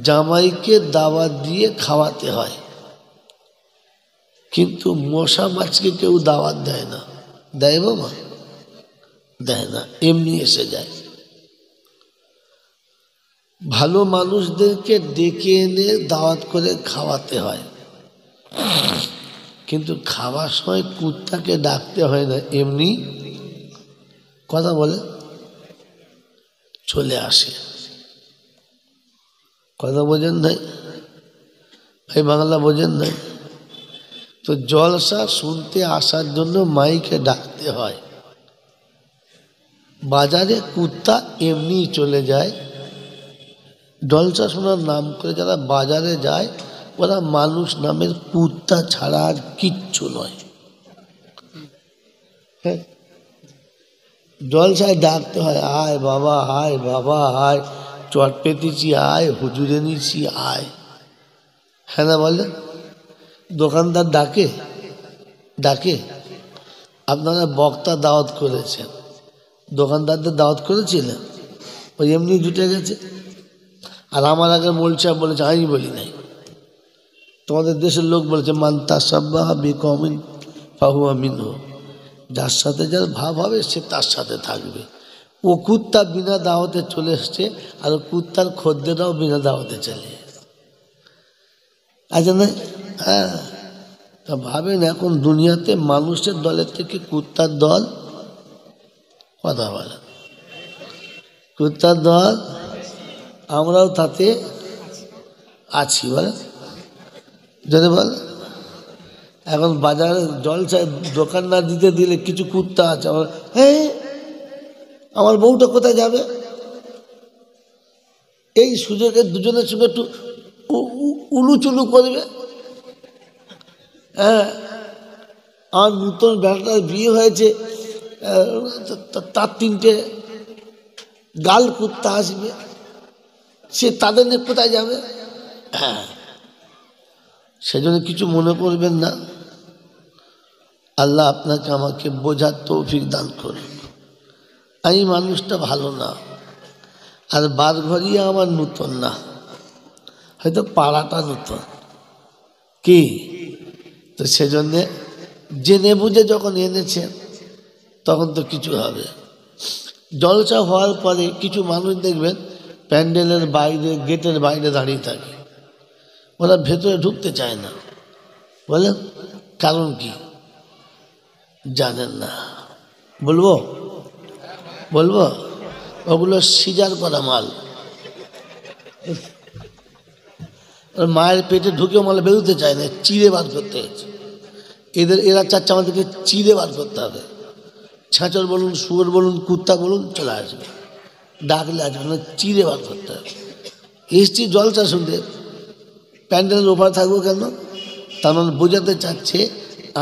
জামাইকে দাওয়াত দিয়ে খাওয়াতে হয়, কিন্তু মশা মাছকে কেউ দাওয়াত দেয় না। দেয় বাবা? দেয় না, এমনি এসে যায়। ভালো মানুষদেরকে ডেকে এনে দাওয়াত করে খাওয়াতে হয়, কিন্তু খাওয়ার সময় কুত্তাকে ডাকতে হয় না, এমনি কথা বলে চলে আসে। কথা বোঝেন নাই ভাই? বাংলা বোঝেন নাই? তো জলসা শুনতে আসার জন্য মাইকে ডাকতে হয়। বাজারে কুত্তা এমনি চলে যায়। জলসা শোনার নাম করে যারা বাজারে যায় ওরা মানুষ নামের কুত্তা ছাড়া আর কিচ্ছু নয়। হ্যাঁ, জলসায় ডাকতে হয়, আয় বাবা, আয় বাবা, আয় চট পেতেছি, আয় হুজুরে নিছি, আয়। হ্যাঁ না বলে? দোকানদার ডাকে ডাকে। আপনারা বক্তা দাওয়াত করেছেন, দোকানদারদের দাওয়াত করেছিলেন? ওই এমনি জুটে গেছে। আর আমার আগে মোল সাহেব বলেছে, আমি বলি নাই। তোমাদের দেশের লোক বলেছে, মান তাসাব্বাহা বিকওমিন ফাহুয়া মিনহু, যার সাথে যার ভাব হবে সে তার সাথে থাকবে। ও কুত্তা বিনা দাওয়াতে চলে এসছে, আর কুত্তার খদ্দেরাও বিনা দাওয়াতে চলে এসছে। আচ্ছা না? হ্যাঁ, তা ভাবেন এখন দুনিয়াতে মানুষের দলের থেকে কুত্তার দল, কথা বলে কুত্তার দল, আমরাও তাতে আছি বলে। যদি বল এখন বাজারে জলসায় দোকান না দিতে দিলে কিছু কুত্তা আছে, হ্যাঁ আমার বউটা কোথায় যাবে, এই সুযোগে দুজনের সঙ্গে একটু উলুচুলু করবে। হ্যাঁ, আমার নতুন বেটার বিয়ে হয়েছে, তার 3টে গাল কুত্তা আসবে, সে তাদের নিয়ে কোথায় যাবে? হ্যাঁ, সেজন্য কিছু মনে করবেন না। আল্লাহ আপনাকে আমাকে বোঝার তৌফিক দান করুন। আমি মানুষটা ভালো না, আর বারঘরিয়া আমার নূতন না, হয়তো পাড়াটা নূতন কি, তো সেজন্যে জেনে বুঝে যখন এনেছেন তখন তো কিছু হবে। জলসা হওয়ার পরে কিছু মানুষ দেখবেন প্যান্ডেলের বাইরে, গেটের বাইরে দাঁড়িয়ে থাকে, ওরা ভেতরে ঢুকতে চায় না। বলেন কারণ কি? জানেন না? বলবো বলবো ওগুলো সিজার করা মাল, মায়ের পেটে ঢুকেও মাল বেরোতে চায় না, চিড়ে বার করতে হয়েছে এরা চাচ্ছে আমাদেরকে চিড়ে বার করতে হবে। ছাঁচর বলুন, শুয়োর বলুন, কুত্তা বলুন, চলে আসবে, ডাকলে আসবে না, চিড়ে বার করতে হবে। এসছি জলসা শুনতে, প্যান্ডেলের ওপর থাকবো কেন? তার মানে বোঝাতে চাচ্ছে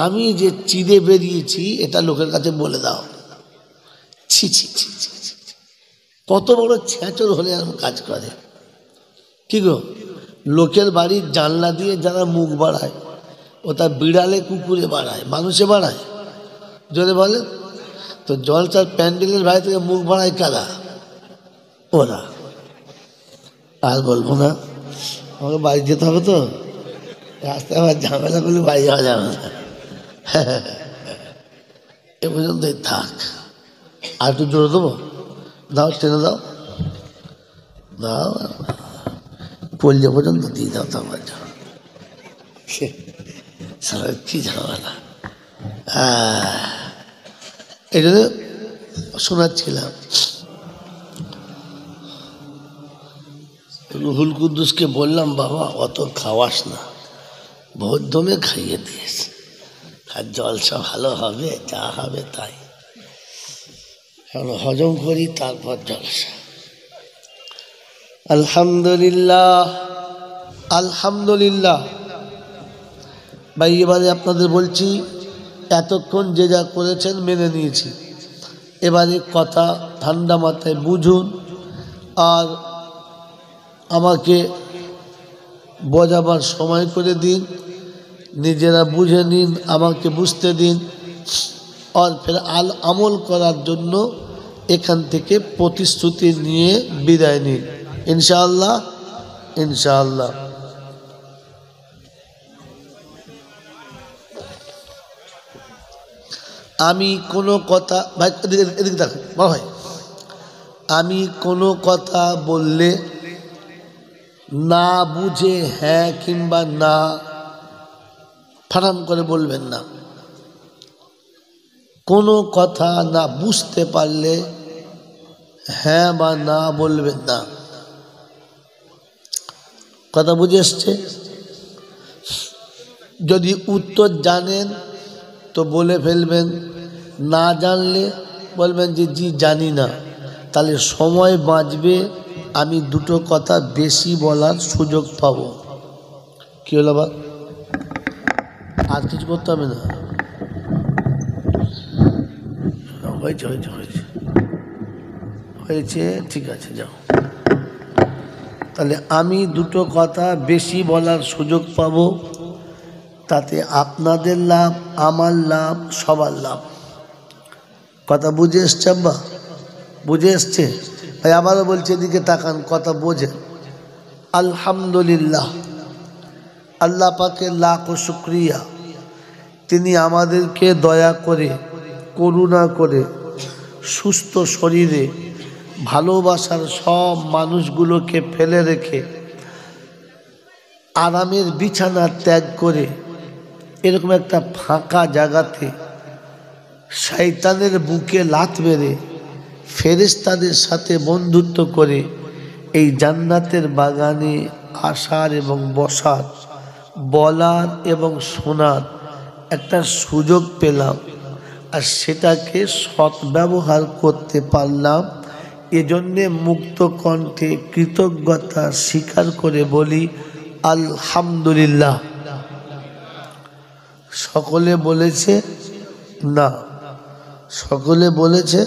আমি যে চিড়ে বেরিয়েছি এটা লোকের কাছে বলে দাও। ছি ছি ছি ছি, কত বড় ছ্যাঁচর হলে এরকম কাজ করে। কি গো, লোকের বাড়ির জানলা দিয়ে যারা মুখ বাড়ায় ওটা বিড়ালে কুকুরে বাড়ায়, মানুষে বাড়ায়? যদি বলে তো জলসার প্যান্ডেলের বাইরে থেকে মুখ বাড়ায় কারা? ওরা। আর বলবো না, আমাকে বাড়ি যেতে হবে, তো রাস্তায় আবার ঝামেলা করলে বাড়ি যাওয়া যাবে না। এ পর্যন্তই থাক, আর একটু জোরে দেবো, দাও টেনে দাও, দাও পল্লে পর্যন্ত দিয়ে দাও, তো আমার কি ঝামেলা। এই জন্য শোনাচ্ছিলাম, রুহুল কুদ্দুসকে বললাম, বাবা অত খাওয়াস না, ভোর দমে খাইয়ে দিয়েছে, আর জলসা ভালো হবে, যা হবে তাই, হজম করি তারপর জলসা। আলহামদুলিল্লাহ আলহামদুলিল্লাহ। ভাই এবারে আপনাদের বলছি, এতক্ষণ যে যা করেছেন মেনে নিয়েছি, এবারে কথা ঠান্ডা মাথায় বুঝুন, আর আমাকে বোঝাবার সময় করে দিন, নিজেরা বুঝে নিন, আমাকে বুঝতে দিন, আর ফের আমল করার জন্য এখান থেকে প্রতিশ্রুতি নিয়ে বিদায় নিন ইনশাআল্লাহ। ইনশাআল্লাহ। আমি কোনো কথা ভাই এদিকে দেখো বড় ভাই, আমি কোনো কথা বললে না বুঝে হ্যাঁ কিংবা না ফাটাম করে বলবেন না। কোনো কথা না বুঝতে পারলে হ্যাঁ বা না বলবেন না। কথা বুঝে এসছে? যদি উত্তর জানেন তো বলে ফেলবেন, না জানলে বলবেন যে জি জানি না। তাহলে সময় বাঁচবে, আমি দুটো কথা বেশি বলার সুযোগ পাব। কি হলো বা, আর কিছু করতে হবে না? হয়েছে হয়েছে হয়েছে হয়েছে, ঠিক আছে যাও। তাহলে আমি দুটো কথা বেশি বলার সুযোগ পাব, তাতে আপনাদের লাভ, আমার লাভ, সবার লাভ। কথা বুঝে এসছে আব্বা? বুঝে এসছে ভাই? আবারও বলছে, এদিকে তাকান, কথা বোঝেন। আলহামদুলিল্লাহ, আল্লাহ পাকের লাখো শুকরিয়া, তিনি আমাদেরকে দয়া করে করুণা করে সুস্থ শরীরে ভালোবাসার সব মানুষগুলোকে ফেলে রেখে আরামের বিছানা ত্যাগ করে এরকম একটা ফাঁকা জায়গাতে শয়তানের বুকে লাথ মেরে ফেরেশতাদের সাথে বন্ধুত্ব করে এই জান্নাতের বাগানে আসার এবং বসার, বলার এবং শোনার একটা সুযোগ পেলাম, আর সেটাকে সদ্ব্যবহার করতে পারলাম। এজন্যে মুক্ত কণ্ঠে কৃতজ্ঞতা স্বীকার করে বলি আলহামদুলিল্লাহ। সকলে বলেছে না? সকলে বলেছে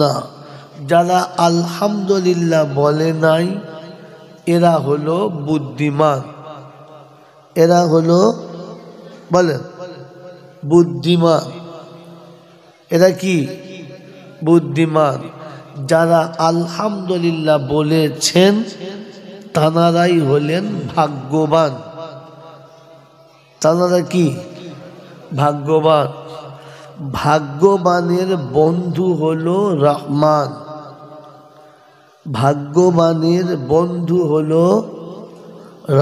না? যারা আলহামদুলিল্লাহ বলে নাই এরা হলো বুদ্ধিমান। এরা হলো, বলেন, বুদ্ধিমান। এরা কি? বুদ্ধিমান। যারা আলহামদুলিল্লাহ বলেছেন তানারাই হলেন ভাগ্যবান। তানারা কি? ভাগ্যবান। ভাগ্যবানের বন্ধু হলো রহমান। ভাগ্যবানের বন্ধু হলো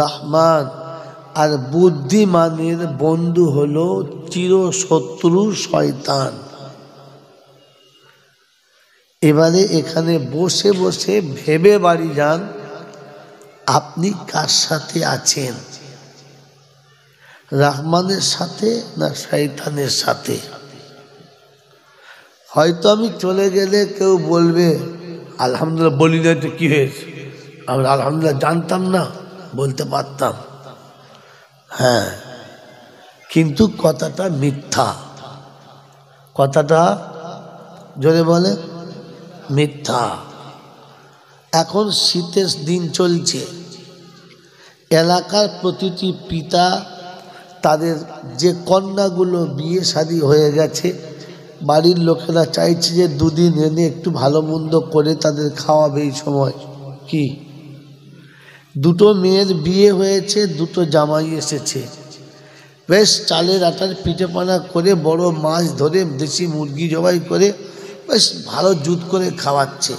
রহমান। আর বুদ্ধিমানের বন্ধু হলো চিরশত্রু শয়তান। এবারে এখানে বসে বসে ভেবে বাড়ি যান, আপনি কার সাথে আছেন? রহমানের সাথে না শয়তানের সাথে? হয়তো আমি চলে গেলে কেউ বলবে আলহামদুলিল্লাহ বলি না তো কি হয়েছে, আমরা আলহামদুলিল্লাহ জানতাম না, বলতে পারতাম। হ্যাঁ, কিন্তু কথাটা মিথ্যা। কথাটা জোরে বলে মিথ্যা। এখন শীতের দিন চলছে, এলাকার প্রতিটি পিতা তাদের যে কন্যাগুলো বিয়ে শাদী হয়ে গেছে, বাড়ির লোকেরা চাইছে যে দুদিন এনে একটু ভালো মন্দ করে তাদের খাওয়াবে। এই সময় কি, দুটো মেয়ের বিয়ে হয়েছে, দুটো জামাই এসেছে, বেশ চালের আটার পিঠেপানা করে বড় মাছ ধরে দেশি মুরগি জবাই করে বেশ ভালো জুত করে খাওয়াচ্ছে।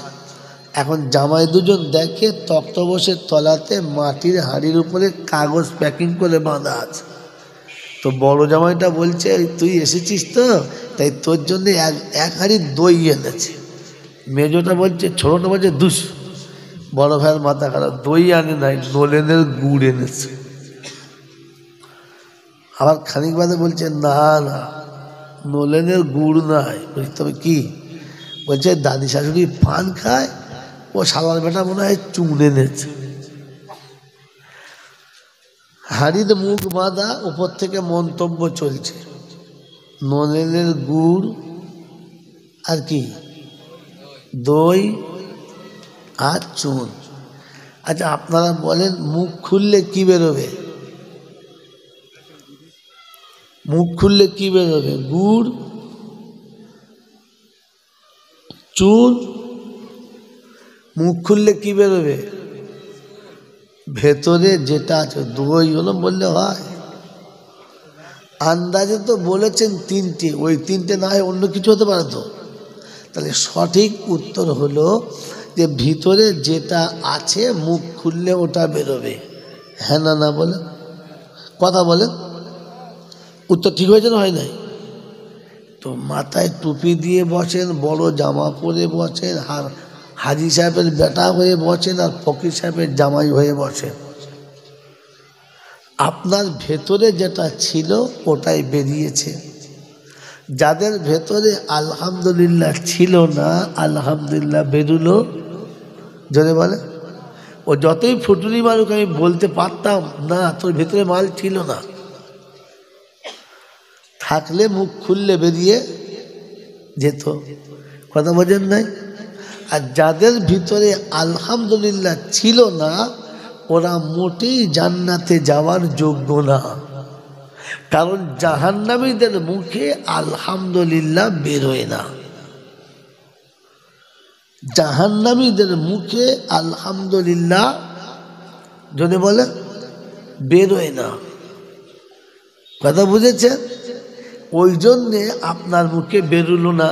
এখন জামাই দুজন দেখে তক্তপোষের তলাতে মাটির হাঁড়ির উপরে কাগজ প্যাকিং করে বাঁধা আছে। তো বড় জামাইটা বলছে তুই এসেছিস তো, তাই তোর জন্য এক হাঁড়ি দই এনেছে। মেজোটা বলছে, ছোটটা বলছে দুস, বড় ভাইয়ের মাথা খারাপ, দই আনে নাই, নলেনের গুড় এনেছে। আবার খানিক বাদে বলছে না না, নলেনের গুড় নাই। বলছি তবে কি? বলছে দাদি শাশুড়ি পান খায়, ও সালার বেটা মনে হয় চুন এনেছে। হাড়ির মুখ বাঁধা, উপর থেকে মন্তব্য চলছে, নলেনের গুড় আর কি, দই আর চুন। আচ্ছা আপনারা বলেন, মুখ খুললে কি বেরোবে? মুখ খুললে কি বেরোবে? গুড়, চুন। মুখ খুললে কি বেরোবে? ভেতরে যেটা আছে দুই হলো বললে হয়? আন্দাজে তো বলেছেন তিনটে, ওই তিনটে না হয় অন্য কিছু হতে পারে তো। তাহলে সঠিক উত্তর হলো যে ভিতরে যেটা আছে মুখ খুললে ওটা বেরোবে। হ্যাঁ না না বলে কথা বলে, উত্তর ঠিক হয়েছে না হয় নাই? তো মাথায় টুপি দিয়ে বসেন, বড় জামা পরে বসেন, আর হাজি সাহেবের বেটা হয়ে বসেন, আর ফকির সাহেবের জামাই হয়ে বসেন, আপনার ভেতরে যেটা ছিল ওটাই বেরিয়েছে। যাদের ভেতরে আলহামদুলিল্লাহ ছিল না, আলহামদুলিল্লাহ বেরুলো। যদি বলে ও যতই ফুটুনি মারুক, আমি বলতে পারতাম না তোর ভেতরে মাল ছিল না, থাকলে মুখ খুললে বেরিয়ে যেত। কথা বোঝেন নাই? আর যাদের ভিতরে আলহামদুলিল্লাহ ছিল না, ওরা মোটেই জান্নাতে যাওয়ার যোগ্য না। কারণ জাহান্নামীদের মুখে আলহামদুলিল্লাহ বেরোয় না, জাহান্নামীদের মুখে আলহামদুলিল্লাহ যদি বলে বেরোয় না। কথা বুঝেছেন? ওই জন্যে আপনার মুখে বেরোলো না।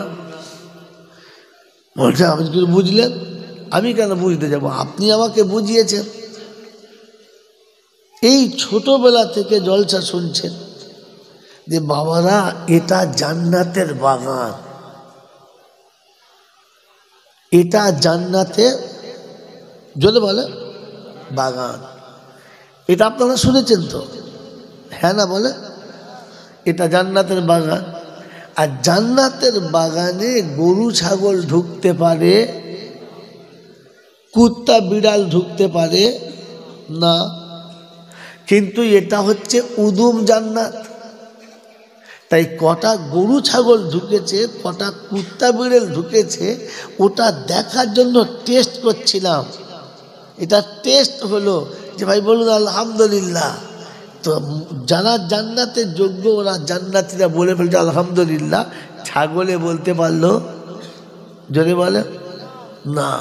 বলছে আপনি কি বুঝলেন? আমি কেন বুঝতে যাব, আপনি আমাকে বুঝিয়েছেন। এই ছোটবেলা থেকে জলসা শুনছেন যে বাবারা এটা জান্নাতের বাগান, এটা জান্নাতের যদি বলে বাগান, এটা আপনারা শুনেছেন তো? হ্যাঁ না বলে? এটা জান্নাতের বাগান। আর জান্নাতের বাগানে গরু ছাগল ঢুকতে পারে, কুত্তা বিড়াল ঢুকতে পারে না। কিন্তু এটা হচ্ছে উদুম জান্নাত। তাই কটা গরু ছাগল ঢুকেছে, কটা কুত্তা বিড়াল ঢুকেছে, ওটা দেখার জন্য টেস্ট করছিলাম। এটা টেস্ট হলো যে ভাই বলুন আলহামদুলিল্লাহ। তো যারা জান্নাতের যোগ্য ওরা জান্নাতীরা বলে ফেলছে আলহামদুলিল্লাহ। ছাগলে বলতে পারলো? যদি বলে না।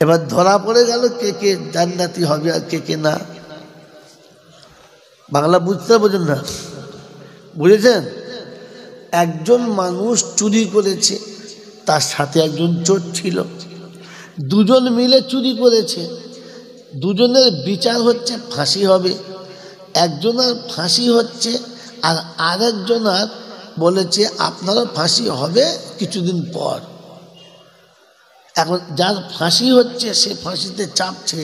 এবার ধরা পড়ে গেল কে কে জান্নাতি হবে আর কে কে না। বাংলা বুঝতে বোঝেন না? বুঝেছেন? একজন মানুষ চুরি করেছে, তার সাথে একজন চোর ছিল, দুজন মিলে চুরি করেছে, দুজনের বিচার হচ্ছে ফাঁসি হবে। একজনের ফাঁসি হচ্ছে আর আরেকজনের বলেছে আপনারও ফাঁসি হবে কিছুদিন পর। এখন যার ফাঁসি হচ্ছে সে ফাঁসিতে চাপছে,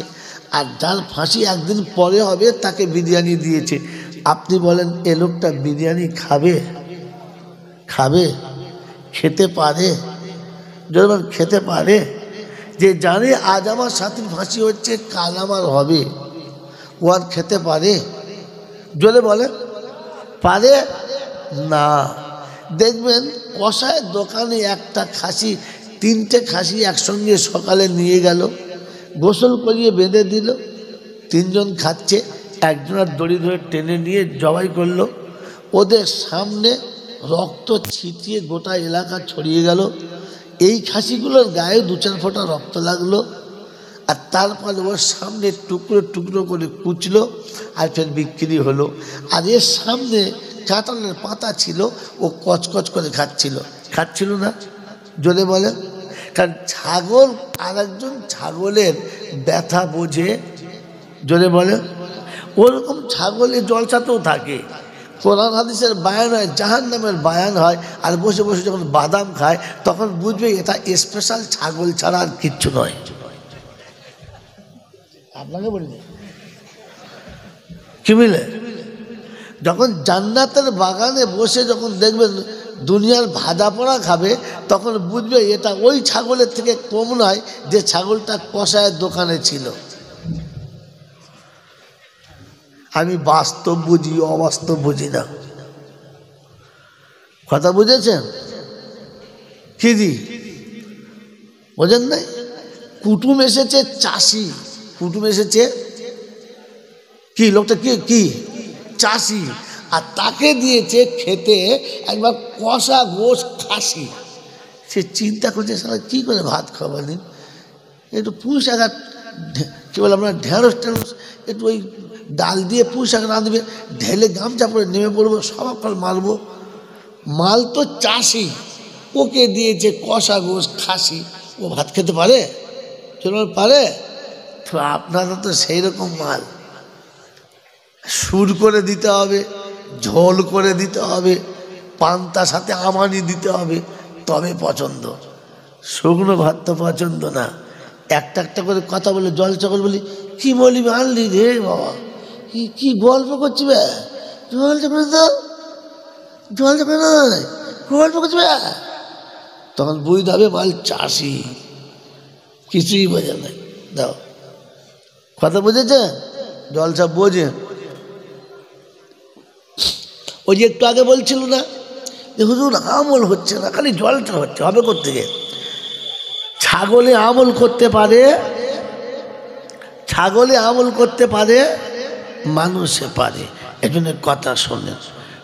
আর যার ফাঁসি একদিন পরে হবে তাকে বিরিয়ানি দিয়েছে। আপনি বলেন এ লোকটা বিরিয়ানি খাবে? খাবে? খেতে পারে? যখন খেতে পারে, যে জানে আজ আমার সাথীর ফাঁসি হচ্ছে কাল আমার হবে, ও আর খেতে পারে? জোরে বলে পারে না। দেখবেন কষায়ের দোকানে একটা খাসি, তিনটে খাসি একসঙ্গে সকালে নিয়ে গেল, গোসল করিয়ে বেঁধে দিল, তিনজন খাচ্ছে, একজনের দড়ি ধরে টেনে নিয়ে জবাই করলো। ওদের সামনে রক্ত ছিটিয়ে গোটা এলাকা ছড়িয়ে গেল। এই খাসিগুলোর গায়ে দু চার ফোঁটা রক্ত লাগলো, আর তারপরে ওর সামনে টুকরো টুকরো করে কুচলো আর ফের বিক্রি হলো। আর এর সামনে কাঁঠালের পাতা ছিল, ও কচকচ করে খাচ্ছিল না? জোরে বলে। কারণ ছাগল আর একজন ছাগলের ব্যথা বোঝে। জোরে বলে। ওরকম ছাগলের জলসাতেও থাকে। কোরআন হাদিসের বায়ান হয়, জাহান্নামের বায়ান হয়, আর বসে বসে যখন বাদাম খায় তখন বুঝবে এটা স্পেশাল ছাগল ছাড়া আর কিচ্ছু নয়। আপনাকে বলি কি মিলে? যখন জান্নাতের বাগানে বসে যখন দেখবেন দুনিয়ার ভাজা পোড়া খাবে, তখন বুঝবে এটা ওই ছাগলের থেকে কম নয় যে ছাগলটা কষায়ের দোকানে ছিল। আমি বাস্তব বুঝি, অবাস্তব বুঝি না। কথা বুঝেছেন? কি দি বোঝেন নাই? কুটুম এসেছে চাষি, কুটুম এসেছে কি, লোকটা কি চাষি, আর তাকে দিয়েছে খেতে একবার কষা গোশ খাসি। সে চিন্তা করছে সারা কী করে ভাত খাওয়ালেন, একটু পুঁই শাক কি বলে আমরা ঢেঁড়স ঢেঁড়স একটু ওই ডাল দিয়ে পুঁই শাক রাঁধবে, ঢেলে গামছা পরে নেমে পড়বো, সব ফল মারবো। মাল তো চাষি, ওকে দিয়েছে কষা গোশ খাসি, ও ভাত খেতে পারে? চলুন পারে? তো আপনারা তো সেই রকম মাল, সুর করে দিতে হবে, ঝোল করে দিতে হবে, পান্তার সাথে আমানি দিতে হবে, তবে পছন্দ। শুকনো ভাত তো পছন্দ না। একটা একটা করে কথা বলে জল চকল বলি, কি বলবি আনলি রে বাবা, কি গল্প করছি বে, জল চকল তো জল চকল নয়, গল্প করছি বে। তখন বুঝতে হবে মাল চাষি, কিছুই বোঝে না। দাও কথা বুঝেছে, জলসা বোঝে। ওই যে একটু আগে বলছিল না যে হুজুর আমল হচ্ছে না, খালি জলটা হচ্ছে, হবে কোত্থেকে? ছাগলে আমল করতে পারে, ছাগলে আমল করতে পারে, মানুষে পারে। এজন্য কথা শোনেন,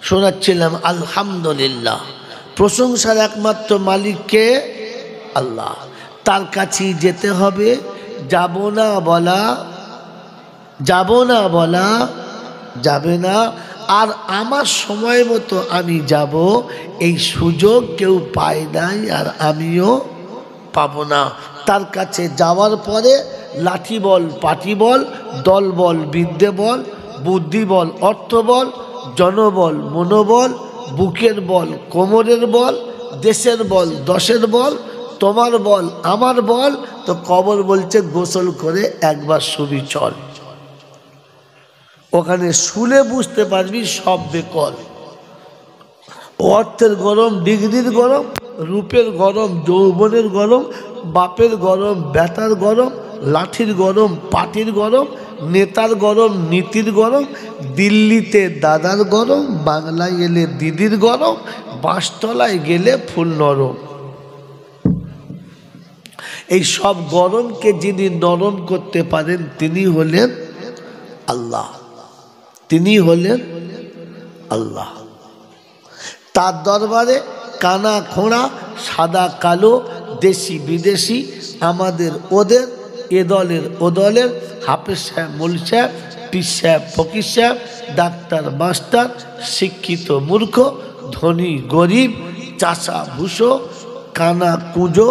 শোনাচ্ছিলাম আলহামদুলিল্লাহ, প্রশংসার একমাত্র মালিককে আল্লাহ, তার কাছেই যেতে হবে। যাব না বলা, যাব না বলা যাবে না। আর আমার সময় মতো আমি যাব, এই সুযোগ কেউ পায় নাই, আর আমিও পাবো না। তার কাছে যাওয়ার পরে লাঠি বল, পাটি বল, দল বল, বিদ্যে বল, বুদ্ধি বল, অর্থ বল, জনবল, মনোবল, বুকের বল, কোমরের বল, দেশের বল, দশের বল, তোমার বল, আমার বল। তো কবর বলছে গোসল করে একবার শুবি চল। ওখানে শুলে বুঝতে পারবি সব বেকল। অর্থের গরম, ডিগ্রির গরম, রূপের গরম, যৌবনের গরম, বাপের গরম, বেটার গরম, লাঠির গরম, পাটির গরম, নেতার গরম, নীতির গরম, দিল্লিতে দাদার গরম, বাংলায় এলে দিদির গরম, বাঁশতলায় গেলে ফুল নরম। এই সব গরমকে যিনি নরম করতে পারেন তিনি হলেন আল্লাহ, তিনি হলেন আল্লাহ। তার দরবারে কানা খোঁড়া, সাদা কালো, দেশি বিদেশি, আমাদের ওদের, এ দলের ও দলের, হাফেজ সাহেব, মৌল সাহেব, পীর সাহেব, ফকির সাহেব, ডাক্তার মাস্টার, শিক্ষিত মূর্খ, ধনী গরিব, চাষা ভুষো, কানা কুঁজো,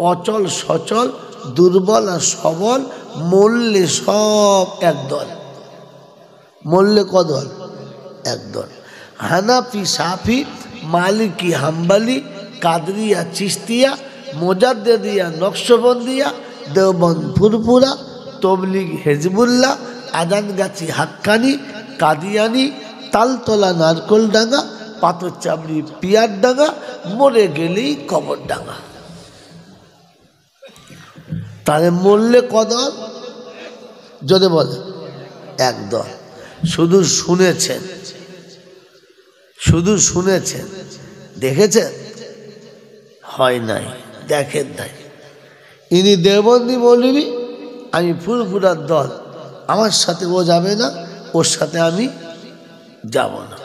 অচল সচল, দুর্বল আর সবল, মরলে সব একদল। মরলে কদল? একদল। হানাফি, সাফি, মালিকি, হাম্বালি, কাদরিয়া, চিস্তিয়া, মোজাদ্দেদিয়া, নকশবন্দিয়া, দেওবন্দ, ফুরফুরা, তবলিগ, হেজবুল্লাহ, আদানগাছি, হাক্কানি, কাদিয়ানি, তালতলা, নারকোলডাঙ্গা, পাথর চাবড়ি, পিয়ারডাঙ্গা, মরে গেলেই কবরডাঙ্গা। তাহলে মরলে কদল? যদি বলে একদল। শুধু শুনেছেন, শুধু শুনেছেন, দেখেছেন? হয় নাই, দেখেন নাই। ইনি দেওবন্দি মৌলবি, আমি ফুরফুরার দল, আমার সাথে ও যাবে না, ওর সাথে আমি যাব না।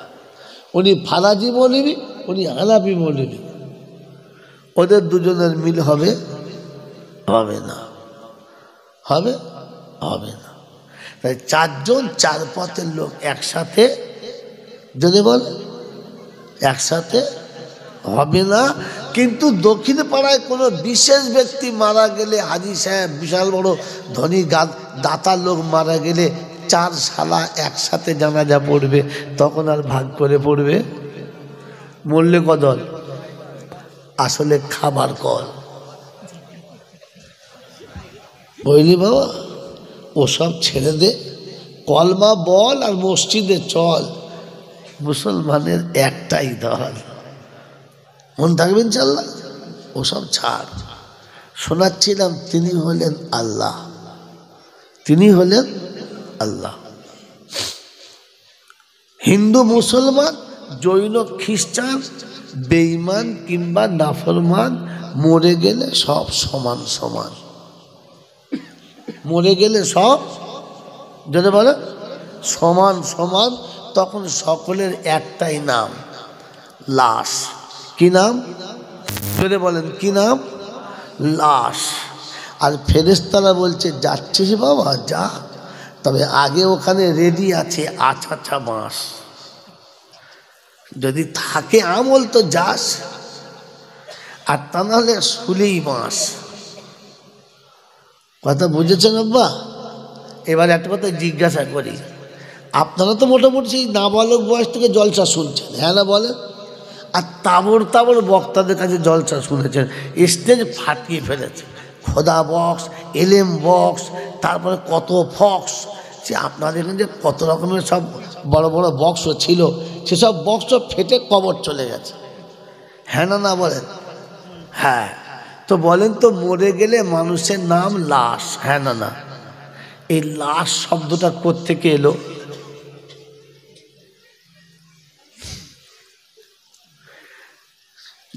উনি ফারাজি মৌলবি, উনি হানাফি মৌলবি, ওদের দুজনের মিল হবে? হবে না। হবে? হবে না। তাই চারজন চার পথের লোক একসাথে যদি বলে একসাথে হবে না। কিন্তু দক্ষিণ পাড়ায় কোনো বিশেষ ব্যক্তি মারা গেলে, হাজি সাহেব, বিশাল বড় ধনী দাতার লোক মারা গেলে, চার শালা একসাথে জানাজা পড়বে, তখন আর ভাগ করে পড়বে। মরলে কদল? আসলে খাবার কল। বুঝলি বাবা, ওসব ছেড়ে দে, কলমা বল আর মসজিদে চল। মুসলমানের একটাই দল, মন থাকবে ইনশাল্লাহ। ওসব ছাড়। শোনাচ্ছিলাম তিনি হলেন আল্লাহ, তিনি হলেন আল্লাহ। হিন্দু, মুসলমান, জৈন, খ্রিস্টান, বেঈমান কিংবা নাফরমান, মরে গেলে সব সমান সমান। মরে গেলে সব যদি বলে সমান সমান, তখন সকলের একটাই নাম, লাশ। কি নাম? যদি বলেন কি নাম? লাশ। আর ফেরেশতারা বলছে যাচ্ছিস বাবা যা, তবে আগে ওখানে রেডি আছে আছা বাঁশ, যদি থাকে আমল তো যাস, আর তা নাহলে শুলেই বাঁশ। কথা বুঝেছেন আব্বা? এবার একটা কথা জিজ্ঞাসা করি, আপনারা তো মোটামুটি সেই নাবালক বয়স থেকে জলসা শুনছেন, হ্যাঁ না বলেন? আর তাবড় তাবড় বক্তাদের কাছে জলসা শুনেছেন, স্টেজ ফাটিয়ে ফেলেছে, খোদা বক্স, এলেম বক্স, তারপরে কত ফক্স, সে আপনারা দেখেন যে কত রকমের সব বড় বড় বক্স ছিল, সেসব বক্স ফেটে কবর চলে গেছে, হ্যাঁ না বলেন? হ্যাঁ, তো বলেন তো মরে গেলে মানুষের নাম লাশ, হ্যাঁ না? এই লাশ শব্দটা কোত্থেকে এলো?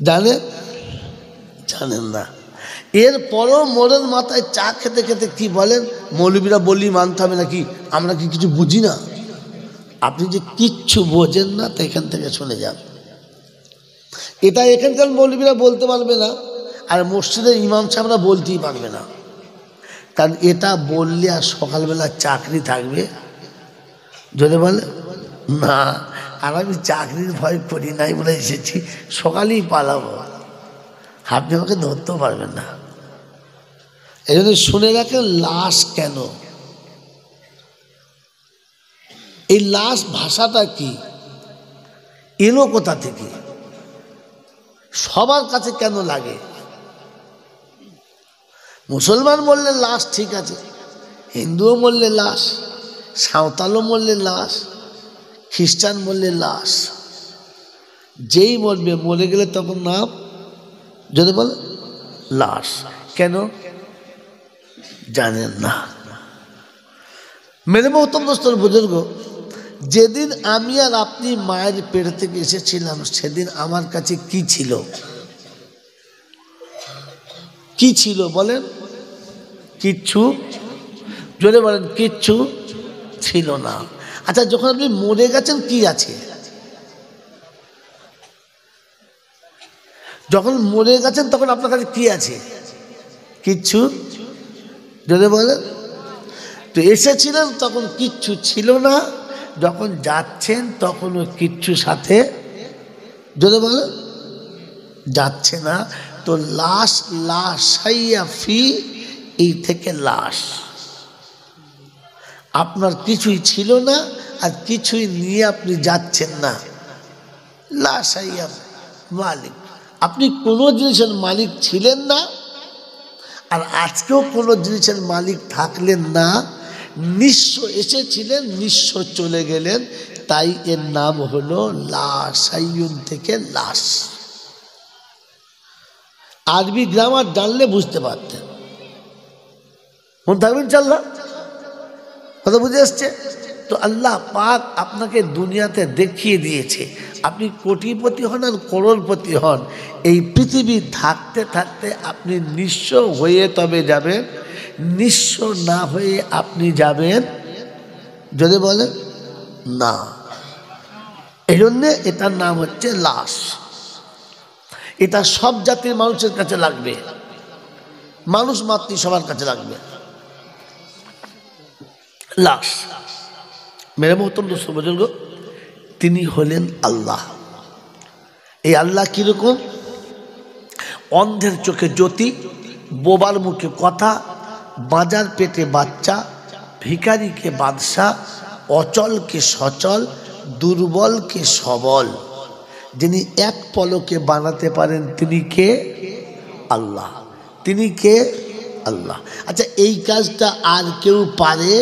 জানেন না? এরপরও মোড়ের মাথায় চা খেতে খেতে কি বলেন, মৌলবীরা বললি মানতে হবে নাকি, আমরা কি কিছু বুঝি না? আপনি যে কিচ্ছু বোঝেন না তা এখান থেকে শুনে যান। এটা এখানকার মৌলবীরা বলতে পারবে না, আর মসজিদের ইমাম সাহেবরা বলতেই পারবে না, কারণ এটা বললে আর সকালবেলা চাকরি থাকবে, যদি বলে না আর আমি চাকরির ভয় করি নাই বলে এসেছি, সকালেই পালাবো, আপনি আমাকে ধরতেও পারবেন না। এই জন্য শুনে রাখেন, লাশ কেন, এই লাশ ভাষাটা কি, এলো কোথা থেকে, সবার কাছে কেন লাগে? মুসলমান বললে লাশ ঠিক আছে, হিন্দুও বললে লাশ, সাঁওতালও বললে লাশ, খ্রিস্টান বললে লাশ, যেই মরবে মরে গেলে তখন নাম যদি বলে লাশ, কেন জানেন না? মেরে মহতম দোস্তর বুজুর্গ, যেদিন আমি আর আপনি মায়ের পেট থেকে এসেছিলাম সেদিন আমার কাছে কি ছিল? কি ছিল বলেন? কিচ্ছু, জোরে বলেন, কিচ্ছু ছিল না। আচ্ছা, যখন আপনি মরে গেছেন কি আছে? যখন মরে গেছেন তখন আপনার কাছে কি আছে? কিচ্ছু, জোরে বলেন। তো এসেছিলেন তখন কিচ্ছু ছিল না, যখন যাচ্ছেন তখনও কিচ্ছু সাথে, জোরে বলেন, যাচ্ছে না। তো লাশ, লাশাইয়া ফি, এই থেকে লাশ, আপনার কিছুই ছিল না আর কিছুই নিয়ে আপনি যাচ্ছেন না। লাশাইয়া মালিক, আপনি কোনো জিনিসের মালিক ছিলেন না, আর আজকেও কোনো জিনিসের মালিক থাকলেন না, নিঃস্ব এসেছিলেন, নিঃস্ব চলে গেলেন, তাই এর নাম হলো লাশাইয়ুন থেকে লাশ। আরবি গ্রামার জানলে বুঝতে পারতেন, মনে থাকবেন ইনশাআল্লাহ, কথা বুঝে আসছে তো? আল্লাহ পাক আপনাকে দুনিয়াতে দেখিয়ে দিয়েছে, আপনি কোটিপতি হন আর করোড়পতি হন, এই পৃথিবী থাকতে থাকতে আপনি নিঃস্ব হয়ে তবে যাবেন, নিঃস্ব না হয়ে আপনি যাবেন যদি বলেন না। এই জন্যে এটার নাম হচ্ছে লাশ। এটা সব জাতির মানুষের কাছে লাগবে, মানুষ মাতৃ সবার কাছে লাগবে লাশ। মেরে মহতম দোস্ত বুজুর্গ, তিনি হলেন আল্লাহ। এই আল্লাহ কিরকম? অন্ধের চোখে জ্যোতি, বোবার মুখে কথা, বাজার পেটে বাচ্চা, ভিখারিকে বাদশাহ, অচলকে সচল, দুর্বলকে সবল, যিনি এক পলকে বানাতে পারেন তিনি কে? আল্লাহ। তিনি কে? আল্লাহ। আচ্ছা, এই কাজটা আর কেউ পারে?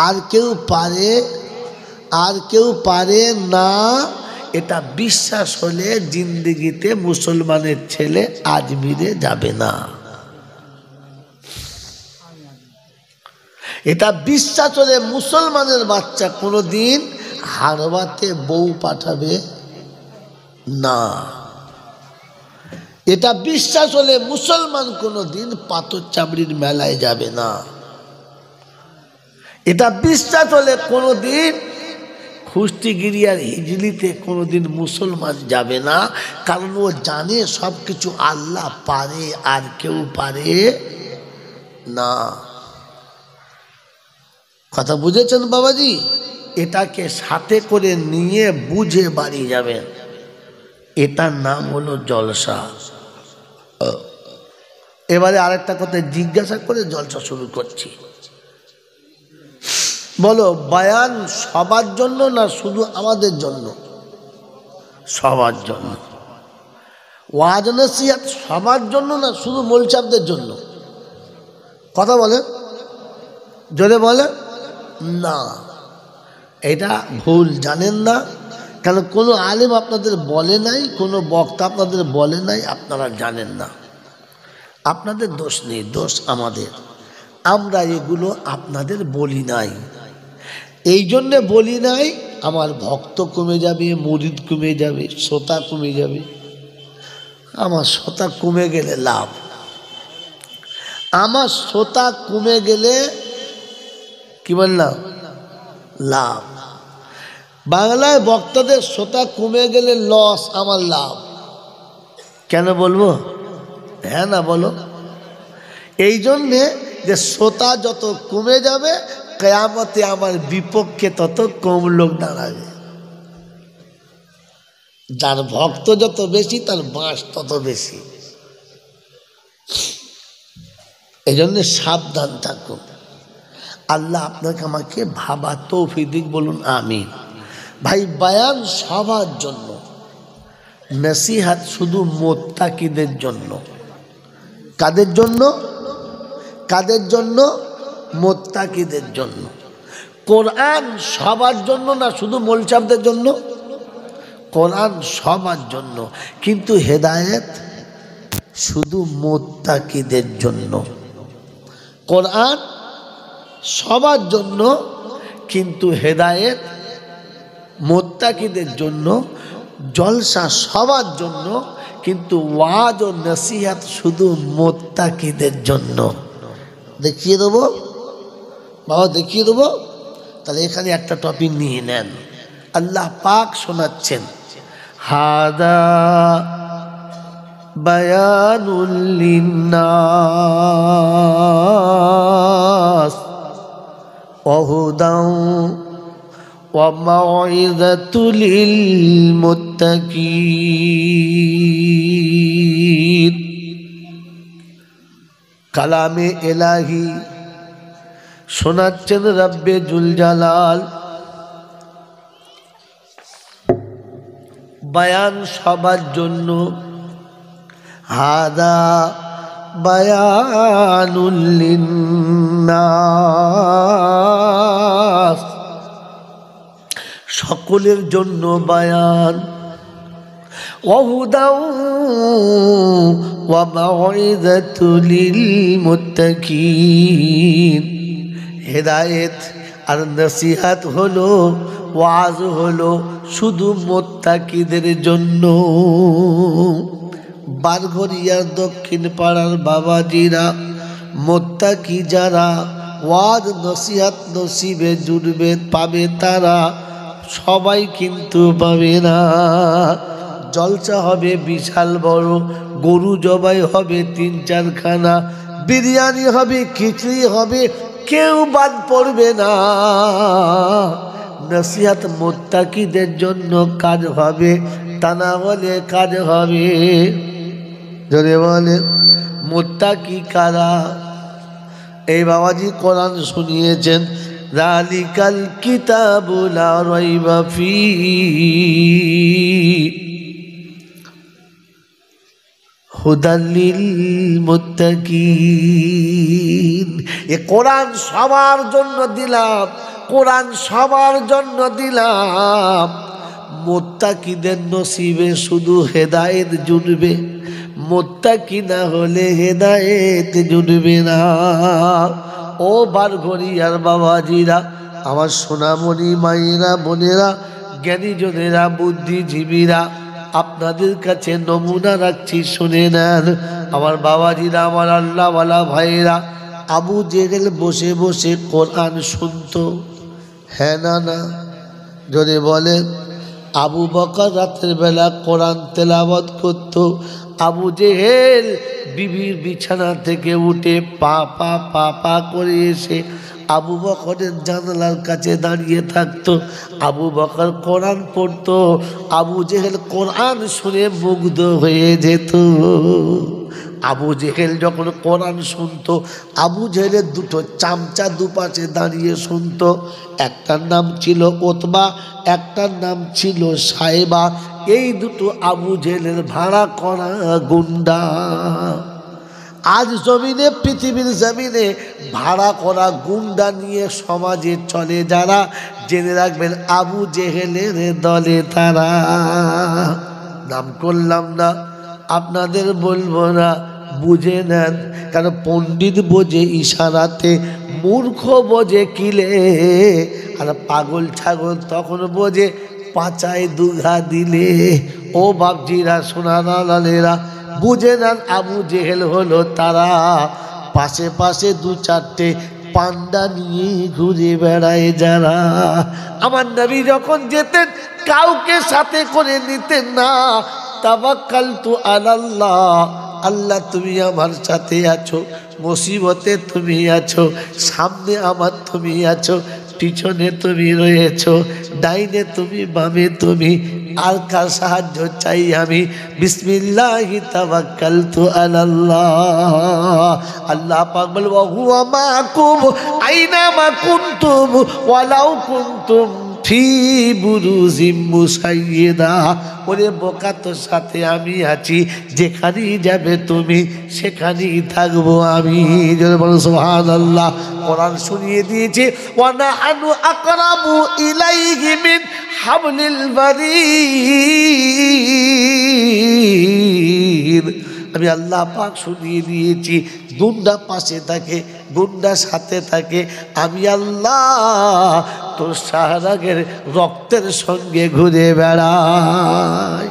আর কেউ পারে? আর কেউ পারে না। এটা বিশ্বাস হলে জিন্দেগিতে মুসলমানের ছেলে আজমিরে যাবে না। এটা বিশ্বাস হলে মুসলমানের বাচ্চা কোনোদিন হারবাতে বউ পাঠাবে না। এটা বিশ্বাস হলে মুসলমান কোনোদিন পাথর চামড়ির মেলায় যাবে না। এটা বিশ্বাস হলে কোনোদিন কুষ্টিগিরি আর হিজলিতে কোনোদিন মুসলমান যাবে না, কারণ ও জানে সব কিছু আল্লাহ পারে আর কেউ পারে না। কথা বুঝেছেন বাবাজি? এটাকে সাথে করে নিয়ে বুঝে বাড়ি যাবেন। এটার নাম হলো জলসা। এবারে আরেকটা কথা জিজ্ঞাসা করে জলসা শুরু করছি। বলো, বায়ান সবার জন্য না শুধু আমাদের জন্য? সবার জন্য। ওয়াজ নসিহত সবার জন্য না শুধু মোলচাবদের জন্য? কথা বলে, জোরে বলে না। এটা ভুল, জানেন না কেন? কোনো আলেম আপনাদের বলে নাই, কোনো বক্তা আপনাদের বলে নাই, আপনারা জানেন না। আপনাদের দোষ নেই, দোষ আমাদের। আমরা এগুলো আপনাদের বলি নাই। এই জন্যে বলি নাই, আমার ভক্ত কমে যাবে, মুরিদ কমে যাবে, শ্রোতা কমে যাবে। আমার শ্রোতা কমে গেলে লাভ, আমার শ্রোতা কমে গেলে কি বললাম? লাভ। বাংলায় বক্তাদের শ্রোতা কমে গেলে লস, আমার লাভ। কেন বলবো? হ্যাঁ না বলো? এই জন্যে যে শ্রোতা যত কমে যাবে, কিয়ামতে আমার বিপক্ষে তত কম লোক দাঁড়াবে। যার ভক্ত যত বেশি তার বাঁশ তত বেশি। এই জন্য সাবধান থাকুন। আল্লাহ আপনাকে আমাকে ভাবা তৌফিক দিক, বলুন আমিন। ভাই, বায়ান সবার জন্য, নসিহত শুধু মুত্তাকিদের জন্য। কাদের জন্য? কাদের জন্য? মুত্তাকিদের জন্য। কোরআন সবার জন্য না শুধু মোলচাবদের জন্য? কোরআন সবার জন্য, কিন্তু হেদায়েত শুধু মুত্তাকিদের জন্য। কোরআন সবার জন্য, কিন্তু হেদায়েত মুত্তাকিদের জন্য। জলসা সবার জন্য, কিন্তু ওয়াজ ও নসিহত শুধু মুত্তাকিদের জন্য। দেখিয়ে দেবো বাবা, দেখিয়ে দেবো। তাহলে এখানে একটা টপিক নিয়ে নেন। আল্লাহ পাক শোনাচ্ছেন, হাদা বায়ানুল লিন্নাস ওয়া হুদাও ওয়া মাউইযাতুল লিল মুত্তাকিন। কালামে এলাহি শোনাচ্ছেন রব্বে জুল জালাল। বায়ান সবার জন্য, হাদা বায়ানুল লিন্নাস, সকলের জন্য বায়ান। ওয়া হুদাও ওয়া মাউইযাতুল লিল মুত্তাকিন। হেদায়েত আর নসিহত হলো, ওয়াজ হলো শুধু মুত্তাকিদের জন্য। বারঘরিয়ার দক্ষিণ পাড়ার বাবাজিরা, মুত্তাকি যারা, ওয়াজ নসিহত নসিবে জুড়বে, পাবে তারা। সবাই কিন্তু পাবে না। জলসা হবে বিশাল বড়, গরু জবাই হবে 3-4 খানা, বিরিয়ানি হবে, খিচড়ি হবে, কেউ বাদ পড়বে না। নসিহত মুত্তাকিদের জন্য কাজ হবে, তা না হলে কাজ হবে। যদি বলে মুত্তাকি কারা? এই বাবাজি কোরআন শুনিয়েছেন, যালিকাল কিতাবু লা রাইবা ফীহি হুদাল লিল মুত্তাকিন। এ কোরআন সবার জন্য দিলাম, কোরআন সবার জন্য দিলাম। মুত্তাকিদের নসিবে শুধু হেদায়েত জুটবে, মুত্তাকি না হলে হেদায়েত জুটবে না। ও বারঘরিয়ার বাবাজিরা, আমার সোনামণি মায়েরা, বোনেরা, জ্ঞানীজনেরা, বুদ্ধিজীবীরা, আপনাদের কাছে নমুনা রাখছি, শুনে নেন। আমার বাবাজিরা, আমার আল্লাহওয়ালা ভাইয়েরা, আবু জেহেল বসে বসে কোরআন শুনতো, হ্যাঁ না না? যদি বলেন আবু বকর রাতের বেলা কোরআন তেলাওয়াত করত। আবু জেহেল বিবির বিছানা থেকে উঠে পা পা পা পা করে এসে আবু বকরের জানালার কাছে দাঁড়িয়ে থাকতো। আবু বকর কোরআন পড়তো, আবু জেহেল কোরআন শুনে মুগ্ধ হয়ে যেত। আবু জেহেল যখন কোরআন শুনতো, আবু জেহেলের দুটো চামচা দুপাশে দাঁড়িয়ে শুনতো। একটার নাম ছিল ওতবা, একটার নাম ছিল সাহেবা। এই দুটো আবু জেহেলের ভাড়া করা গুন্ডা। আজ জমিনে, পৃথিবীর জমিনে ভাড়া করা গুন্ডা নিয়ে সমাজে চলে যারা, জেনে রাখবেন আবু জেহেলের দলে তারা। নাম করলাম না, আপনাদের বলবো না, বুঝে নেন। কারণ পণ্ডিত বোঝে ইশারাতে, মূর্খ বোঝে কিলে, আর পাগল ছাগল তখন বোঝে পাচায় দুঘা দিলে। ও বাপজিরা, সোনারা লালেরা, বুঝে নেন আবু জেহেল হলো তারা। পাশে পাশে দু চারটে পান্ডা নিয়ে ঘুরে বেড়ায় যারা। আমার নবী যখন যেতেন কাউকে সাথে করে নিতেন না। তাওয়াক্কালতু আলাল্লাহ, আল্লাহ তুমি আমার সাথে আছো, মুসিবতে তুমি আছো, সামনে আমার তুমি আছো, পিছনে তুমি রয়েছো, ডাইনে তুমি বামে তুমি, আর কার সাহায্য চাই আমি? বিসমিল্লাহি তাওয়াক্কালতু আলাল্লাহ। আল্লাহ পাক বলে ওয়া হুয়া মাকুম আইনা মা কুনতুম ওয়ালাউ কুনতুম ফি বুরুজিম মুসাইয়্যিদা। ওরে বোকা, তোর সাথে আমি আছি, যেখানেই যাবে তুমি সেখানেই থাকবো আমি। যদি বলো সুবহানাল্লাহ। কোরআন শুনিয়ে দিয়েছে ওয়া নাহনু আকরাবু ইলাইহি মিন হাবলিল বারিদ। আমি আল্লাহ পাক শুনিয়ে দিয়েছি, গুন্ডা পাশে থাকে, গুন্ডা সাথে থাকে, আমি আল্লাহ তোর শাহরাগের রক্তের সঙ্গে ঘুরে বেড়াই।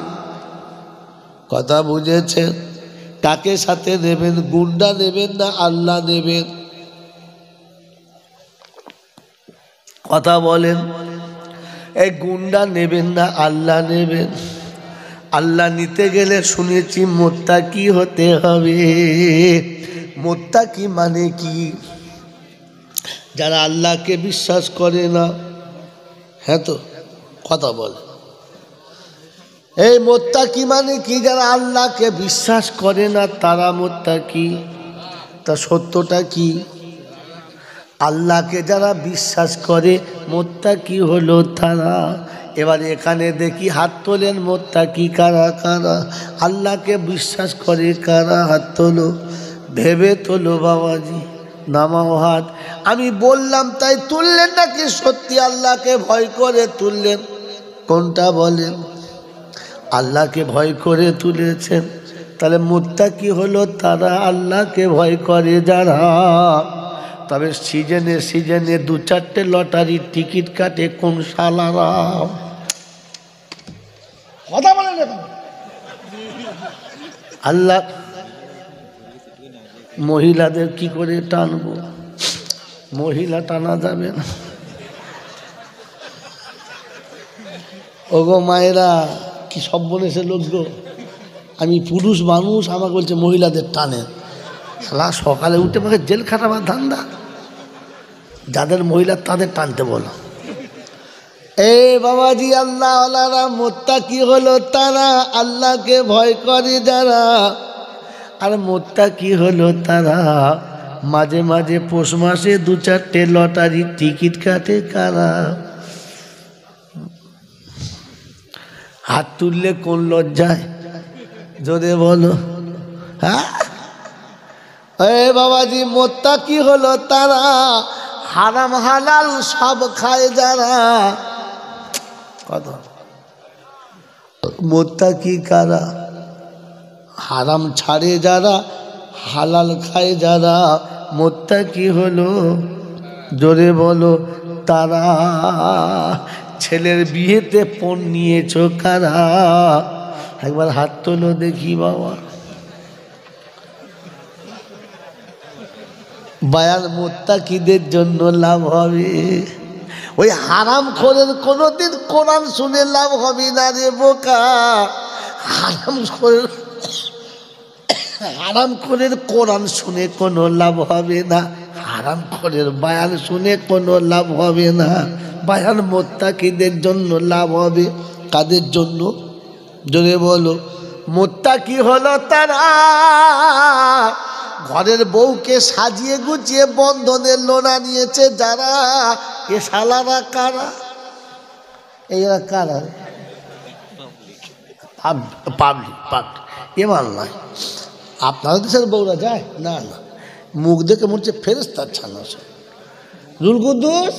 কথা বুঝেছেন? কাকে সাথে নেবেন? গুন্ডা নেবেন না আল্লাহ নেবেন? কথা বলেন। এই গুন্ডা নেবেন না আল্লাহ নেবেন? আল্লাহ নিতে গেলে শুনেছি মুত্তাকি হতে হবে। মুত্তাকি মানে কি? যারা আল্লাহকে বিশ্বাস করে না। হ্যাঁ তো, কথা বল। এই মুত্তাকি মানে কি? যারা আল্লাহকে বিশ্বাস করে না তারা মুত্তাকি। তা সত্যটা কি? আল্লাহকে যারা বিশ্বাস করে মুত্তাকি হলো তারা। এবার এখানে দেখি হাত তোলেন মুত্তাকি কারা কারা? আল্লাহকে বিশ্বাস করে কারা? হাত তোলো, ভেবে তোলো বাবাজি, নামাও হাত। আমি বললাম তাই তুললেন নাকি সত্যি আল্লাহকে ভয় করে তুললেন? কোনটা বলেন? আল্লাহকে ভয় করে তুলেছেন। তাহলে মুত্তাকি হলো তারা আল্লাহকে ভয় করে যারা। তবে সিজনে সিজনে দু চারটে লটারির টিকিট কাটে কোন শালারা? কথা বলেন। আল্লাহ মহিলাদের কি করে টানবো? মহিলা টানা যাবে না। ওগো মায়েরা, কি সব বলেছে লোক গো। আমি পুরুষ মানুষ, আমাকে বলছে মহিলাদের টানে। শালা সকালে উঠে আমাকে জেল খাটাবার ধান্দা। যাদের মহিলা তাদের টানতে বলো। এ বাবাজি, আল্লাহ ওয়ালারা মুত্তাকি হলো তারা আল্লাহকে ভয় করে যারা। আর মুত্তাকি হলো তারা মাঝে মাঝে পৌষ মাসে দু চারটে লটারির টিকিট কাটে কারা? হাত তুললে কোন লজ্জায়? যদি বলো। হ্যাঁ এ বাবাজি, মুত্তাকি হলো তারা হারাম হালাল সব খায় যারা। কথা মুত্তাকি কারা? হারাম ছাড়ে যারা, হালাল খায় যারা, মুত্তাকি হলো। জোরে বলো তারা। ছেলের বিয়েতে পণ নিয়েছ কারা? একবার হাত তোলো দেখি বাবা। বায়ান মুত্তাকিদের জন্য লাভ হবে। ওই হারাম খোরের কোনোদিন কোরআন শুনে লাভ হবে না রে বোকা। হারাম খোরের কোরআন শুনে কোনো লাভ হবে না, হারাম খোরের বায়ান শুনে কোনো লাভ হবে না। বায়ান মুত্তাকিদের জন্য লাভ হবে। কাদের জন্য? জোরে বলো। মুত্তাকি হলো তারা ঘরের বউকে সাজিয়ে গুছিয়ে বন্ধনের লোনা নিয়েছে যারা। এ শালারা কারা? এরা কারা? পাবলিক এবার নয়। আপনারা দেশের বউরা যায় না? না, মুখ দেখে মনে হচ্ছে ফেরেশতার ছানা সব। রুল কুদ্দুস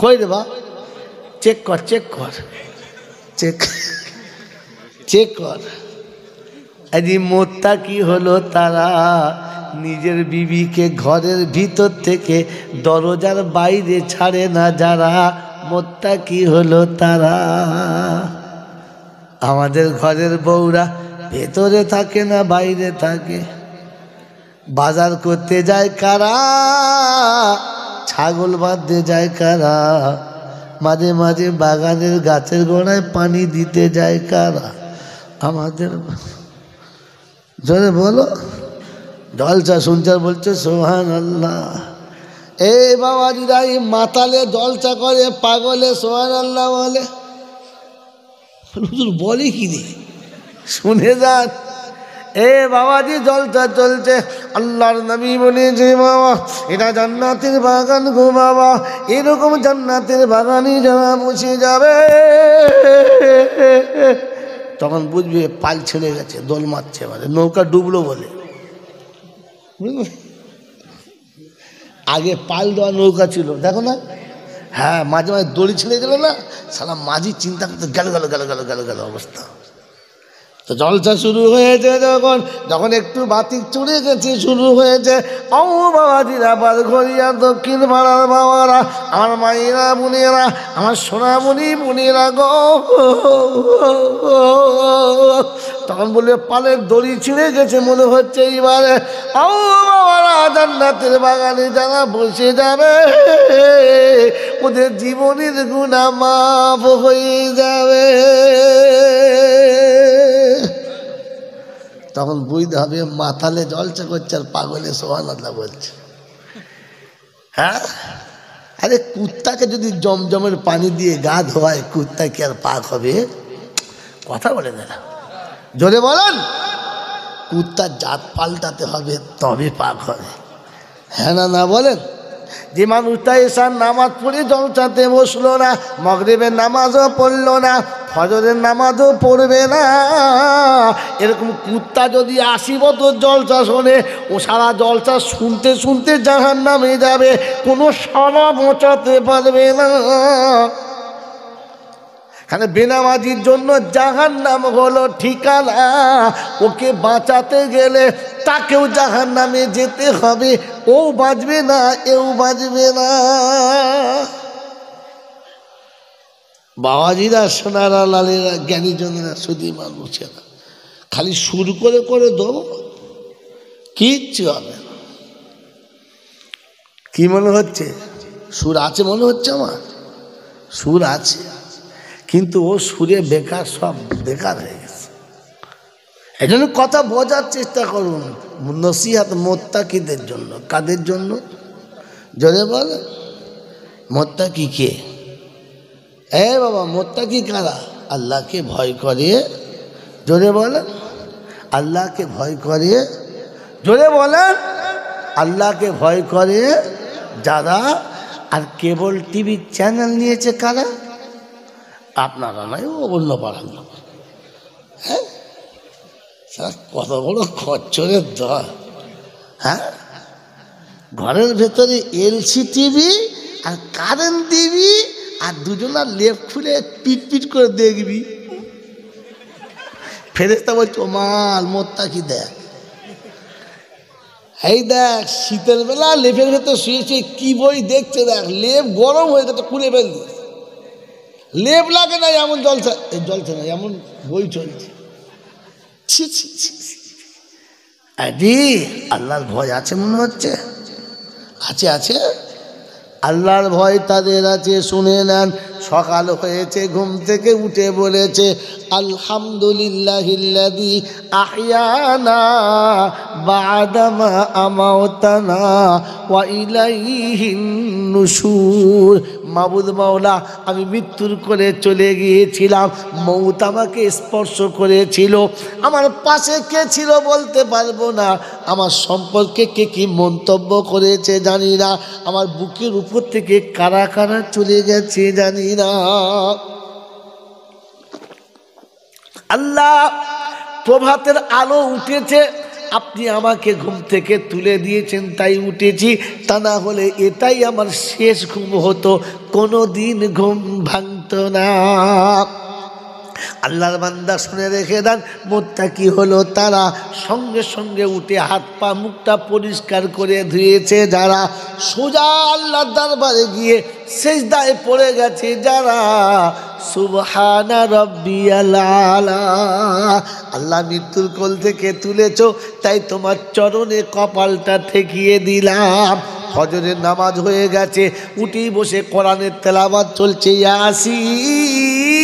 কই রে বা? চেক কর চেক কর চেক চেক কর। আরে মুত্তাকি হলো তারা নিজের বিবিকে ঘরের ভিতর থেকে দরজার বাইরে ছাড়ে না যারা। মুত্তাকি হলো তারা। আমাদের ঘরের বউরা ভেতরে থাকে না বাইরে থাকে। বাজার করতে যায় কারা? ছাগল বাঁধতে যায় কারা? মাঝে মাঝে বাগানের গাছের গোড়ায় পানি দিতে যায় কারা? আমাদের। জোরে বলো। জলসা শুনছে বলছে সুবহানাল্লাহ। এই বাবাজিরা এই মাতালে জলসা করে, পাগলে সুবহানাল্লাহ বলে। বলে কি রে? শুনে যান। এ বাবাজি জলসা চলছে, আল্লাহর নবী বলেছে বাবা এটা জান্নাতের বাগান গো বাবা, এরকম জান্নাতের বাগানে যারা বসে যাবে তখন বুঝবে পাল ছেড়ে গেছে, দোল মারছে, মানে নৌকা ডুবলো বলে। আগে পাল দেওয়া নৌকা ছিল, দেখো না? হ্যাঁ, মাঝে মাঝে দড়ি ছেড়ে গেল না, সালা মাঝি চিন্তা করতে গেল গেল গেল গেল গেল গেল অবস্থা। তো জলসা শুরু হয়েছে যখন, যখন একটু বাতিক চড়ে গেছে, শুরু হয়েছে। ও বাবাজিরা, বারঘরিয়া দক্ষিণ পাড়ার বাবারা, আমার মায়েরা বোনেরা, আমার সোনামণি বোনেরা গো, তখন বলবে পালের দড়ি ছিঁড়ে গেছে মনে হচ্ছে এইবারে। ও বাবারা, জান্নাতের বাগানে যারা বসে যাবে ওদের জীবনের গুনাহ মাফ হয়ে যাবে। তখন বুঝতে হবে মাথালে জলসা করছে আর পাগলে সুবহানাল্লাহ বলছে। হ্যাঁ, আরে কুত্তাকে যদি জমজমের পানি দিয়ে গা ধোয়ায়, কুত্তা কি আর পাক হবে? কথা বলে না, জোরে বলেন। কুত্তার জাত পাল্টাতে হবে তবে পাক হবে। হ্যাঁ না না বলেন? যে মানুষটা এসার নামাজ পড়ে জলসাতে বসলো না, মাগরিবের নামাজও পড়লো না, ফজরের নামাজও পড়বে না, এরকম কুত্তা যদি 80 বছর জলসা শোনে, ও সারা জলসা শুনতে শুনতে জাহান্নামে যাবে, কোনো সারা বাঁচাতে পারবে না। কারণ বেনামাজির জন্য জাহান্নাম হলো ঠিকানা। ওকে বাঁচাতে গেলে তাকেও জাহান্নামে যেতে হবে, ও বাঁচবে না, এও বাঁচবে না। বাবাজিরা, সোনারা, লালেরা, জ্ঞানীজনেরা, শুধু মানুষেরা খালি সুর করে করে দেবো, কিচ্ছু হবে না। কি মনে হচ্ছে? সুর আছে মনে হচ্ছে আমার? সুর আছে, কিন্তু ও সুরে বেকার, সব বেকার হয়ে গেছে। এই জন্য কথা বোঝার চেষ্টা করুন। নসিহাত মুত্তাকিদের জন্য। কাদের জন্য? জোরে বল। মুত্তাকি কে? এ বাবা, মুত্তাকি কারা? আল্লাহকে ভয় করে, জোরে বলেন, আল্লাহকে ভয় করে, জোরে বলেন, আল্লাহকে ভয় করে যারা। আর কেবল টিভি চ্যানেল নিয়েছে কারা? আপনারা নয়, ও অন্য পাড়ার লোক। হ্যাঁ, কত বড় খচ্চরের দল। হ্যাঁ, ঘরের ভেতরে এলসি টিভি আর কারেন্ট টিভি, আর দুজনা লেপ খুলে পিট পিট করে দেখবি। ফেরেশতা বলছে ও মাল মুত্তাকি দেখ, এই দেখ শীতের বেলা লেপের ভেতর শুয়ে শুয়ে কি বই দেখছে দেখ, লেপ গরম হয়ে গেছে, খুলে ফেললি, লেপ লাগে না এমন জলসা, এই জলসা না এমন বই চলছে। ছি ছি ছি, আরে আল্লাহর ভয় আছে মনে হচ্ছে? আছে আছে, আল্লাহর ভয় তাদের আছে। শুনে নেন, সকাল হয়েছে, ঘুম থেকে উঠে বলেছে আলহামদুলিল্লাহিল্লাযী আহইয়ানা বা'দা মা আমাতানা ওয়া ইলাইহিন নুশুর। মাবুদ মাওলা, আমি মৃত্যুর কোলে চলে গিয়েছিলাম, মৌত আমাকে স্পর্শ করেছিল, আমার পাশে কে ছিল বলতে পারবো না, আমার সম্পর্কে কে কি মন্তব্য করেছে জানি না, আমার বুকের উপর থেকে কারা কারা চলে গেছে জানি না। আল্লাহ, প্রভাতের আলো উঠেছে, আপনি আমাকে ঘুম থেকে তুলে দিয়েছেন তাই উঠেছি, তা না হলে এটাই আমার শেষ ঘুম হতো, কোনো দিন ঘুম ভাঙত না। আল্লাহর বান্দা শুনে রেখে দেন, মুত্তাকি হলো তারা সঙ্গে সঙ্গে উঠে হাত পা মুখটা পরিষ্কার করে ধুয়েছে যারা, সোজা আল্লাহর দরবারে গিয়ে সিজদায় পড়ে গেছে যারা, সুবহানা রাব্বিয়াল আলা। আল্লাহ মৃত্যুর কোল থেকে তুলেছো, তাই তোমার চরণে কপালটা ঠেকিয়ে দিলাম। ফজরের নামাজ হয়ে গেছে, উঠেই বসে কোরআনের তেলাওয়াত চলছে, ইয়াসিন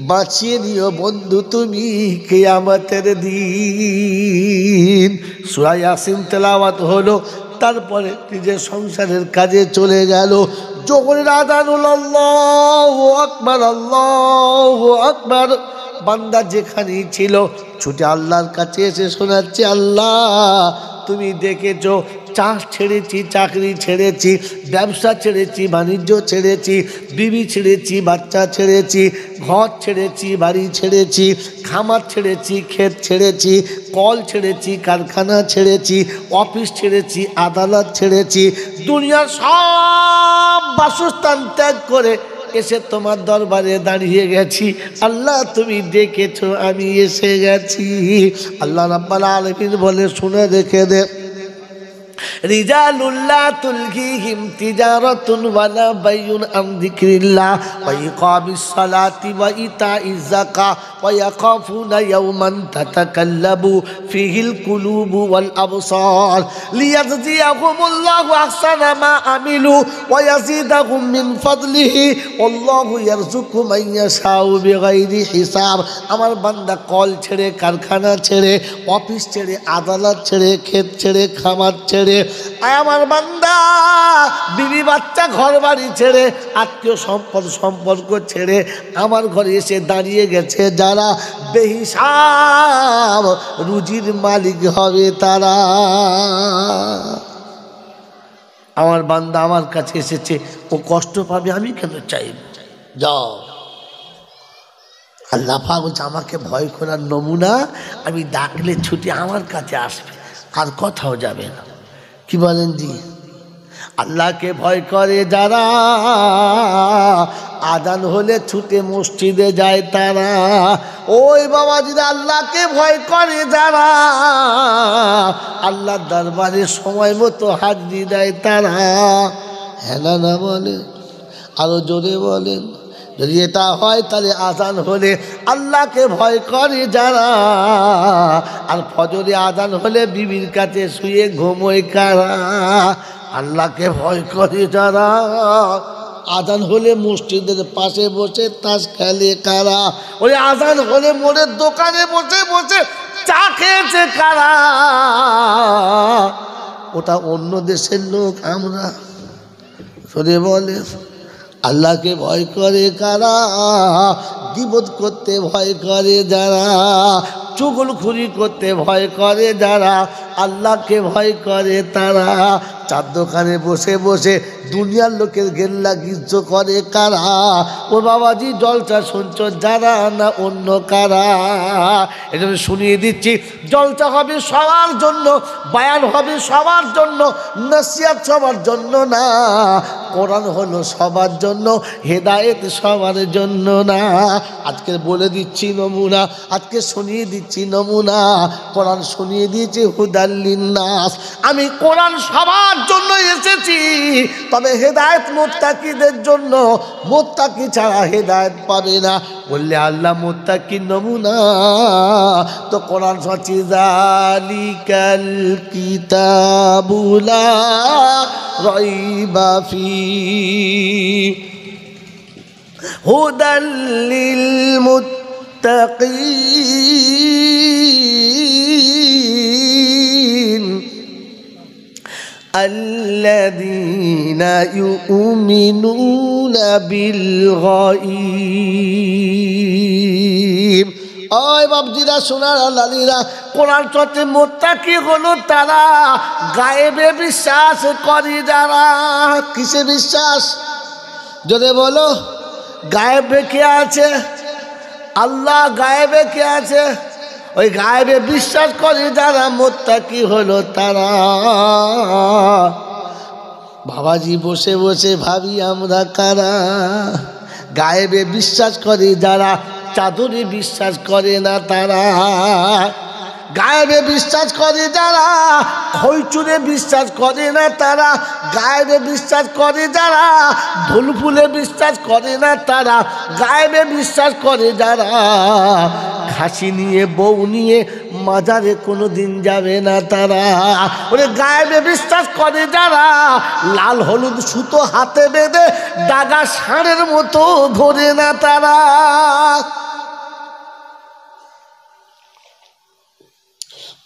বাঁচিয়ে নিও বন্ধু তুমি কিয়ামতের দিন। সূরা ইয়াসিন তেলাওয়াত হলো, তারপরে নিজের সংসারের কাজে চলে গেল। যোহরের আযান হলো, আল্লাহু আকবার, আল্লাহু আকবার। বান্দা যেখানেই ছিল ছুটে আল্লাহর কাছে এসে শোনাচ্ছে, আল্লাহ তুমি দেখেছো, চাষ ছেড়েছি, চাকরি ছেড়েছি, ব্যবসা ছেড়েছি, বাণিজ্য ছেড়েছি, বিবি ছেড়েছি, বাচ্চা ছেড়েছি, ঘর ছেড়েছি, বাড়ি ছেড়েছি, খামার ছেড়েছি, ক্ষেত ছেড়েছি, কল ছেড়েছি, কারখানা ছেড়েছি, অফিস ছেড়েছি, আদালত ছেড়েছি, দুনিয়ার সব বাসস্থান ত্যাগ করে এসে তোমার দরবারে দাঁড়িয়ে গেছি। আল্লাহ তুমি ডেকেছো, আমি এসে গেছি। আল্লাহ রাব্বুল আলামিন বলে, শুনে রেখে দে, রিজালুল্লাহ তুলহিহিম তিজারাতুন ওয়ালা বাইউন আন যিকরিল্লাহ ওয়া ইকামিস সালাতি ওয়া ইতাইজ যাকাহ ওয়া ইয়াখাফুনা ইয়াওমান তাতাকাল্লাবু ফিহিল কুলুবু ওয়াল আবসার লিয়াজজিয়াহুমুল্লাহু আহসানা মা আমিলু ওয়া ইয়াজিদাহুম মিন ফাদলিহি আল্লাহু ইয়ারযুকু মান ইয়াশাউ বিগাইরি হিসাব। আমার বান্দা কল ছেড়ে, কারখানা ছেড়ে, অফিস ছেড়ে, আদালত ছেড়ে, ক্ষেত ছেড়ে, খামার ছেড়ে, আমার বান্দা বিবি বাচ্চা ঘর বাড়ি ছেড়ে, আত্মীয় সম্পর্ক ছেড়ে আমার ঘরে এসে দাঁড়িয়ে গেছে যারা, বেহিসাব রুজির মালিক হবে তারা। আমার বান্দা আমার কাছে এসেছে, ও কষ্ট পাবে, আমি কেন চাইব? যাও, আল্লাহ পাক বলছে আমাকে ভয় করার নমুনা, আমি ডাকলে ছুটে আমার কাছে আসবে, আর কোথাও যাবে না। কি বলেন জি? আল্লাহকে ভয় করে যারা, আজান হলে ছুটে মসজিদে যায় তারা। ওই বাবাজিরা, আল্লাহকে ভয় করে যারা, আল্লাহর দরবারে সময় মতো হাজিরি দেয় তারা। হ্যাঁ না বলেন, আরো জোরে বলেন। যদি এটা হয় তাহলে আজান হলে আল্লাহকে ভয় করে যারা, আর ফজরে আজান হলে বিবির কাছে শুয়ে ঘুমোয় কারা। আল্লাহকে ভয় করে যারা, আজান হলে মসজিদের পাশে বসে তাস খেলে কারা। ওই আজান হলে মোড়ের দোকানে বসে বসে চা খেয়েছে কারা। ওটা অন্য দেশের লোক, আমরা সরে বলে। আল্লাহকে ভয় করে কারা, গীবত করতে ভয় করে যারা, চুগলখুরি করতে ভয় করে যারা, আল্লাহকে ভয় করে তারা। চার দোকানে বসে বসে দুনিয়ার লোকের গেল্লা গিজ্জ করে কারা। ও বাবাজি, জলসা শুনছ যারা, না অন্য কারা? এটা শুনিয়ে দিচ্ছি, জলসা হবে সবার জন্য, বায়ান হবে সবার জন্য, নসিহত সবার জন্য না। কোরআন হলো সবার জন্য, হেদায়েত সবার জন্য না। আজকে বলে দিচ্ছি নমুনা, আজকে শুনিয়ে দিচ্ছি নমুনা। কোরআন শুনিয়ে দিয়েছি হুদাল লিন্নাস। আমি কোরআন সবার জন্য এসেছি, তবে হেদায়েত মুত্তাকিদের জন্য। মুত্তাকি ছাড়া হেদায়েত পাবে না। বললে আল্লাহ মুত্তাকির নমুনা তো কোরআন সচি যালিকাল কিতাবু লা রাইবা ফি হুদাল লিল মুত্তাকিন الذين يؤمنون بالغيب ওই বাবজিরা সোনার লালীরা কোরআন চতে মুত্তাকি হলো তারা গায়েবে বিশ্বাস করে যারা কিসে বিশ্বাস যদি বলো গায়েবে কে আছে আল্লাহ গায়েবে কে আছে ওই গায়েবে বিশ্বাস করে যারা মুত্তাকি হলো তারা বাবাজি বসে বসে ভাবি আমরা কারা গায়েবে বিশ্বাস করে যারা চাদরে বিশ্বাস করে না তারা গায়েবে বিশ্বাস করে যারা খৈচুরে বিশ্বাস করে না তারা গায়েবে বিশ্বাস করে যারা ঢোল ফুলে বিশ্বাস করে না তারা গায়েবে বিশ্বাস করে যারা খাসি নিয়ে বউ নিয়ে মাজারে কোনো দিন যাবে না তারা ওরে গায়েবে বিশ্বাস করে যারা লাল হলুদ সুতো হাতে বেঁধে দাগা ষাঁড়ের মতো ঘোরে না তারা